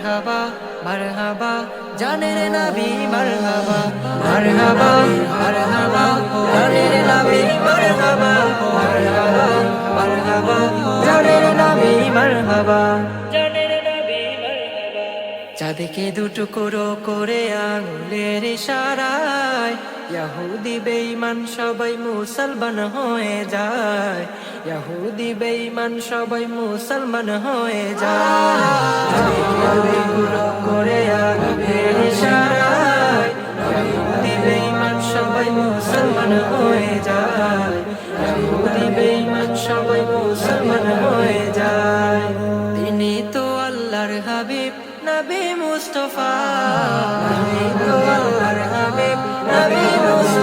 মারহাবা মারহাবা জানের নবী মারহাবা মারহাবা মারহাবা জানের নবী মারহাবা মারহাবা মারহাবা জানের নবী মারহাবা জানের নবী মারহাবা চাঁদকে দুটুকরো করে আঙুলের ইশারায় ইহুদি বেঈমান সবাই মুসলমান হয়ে যায় ইহুদি বেঈমান সবাই মুসলমান হয়ে যায় করে আঙুলের ইশারায় ইহুদি বেঈমান সবাই মুসলমান হয়ে যায় ইহুদি বেঈমান সবাই মুসলমান হয়ে যায় তিনি তো আল্লাহর হাবিব নবী মুস্তাফা তিনি তো আল্লাহর হাবিব নবী মুস্তাফা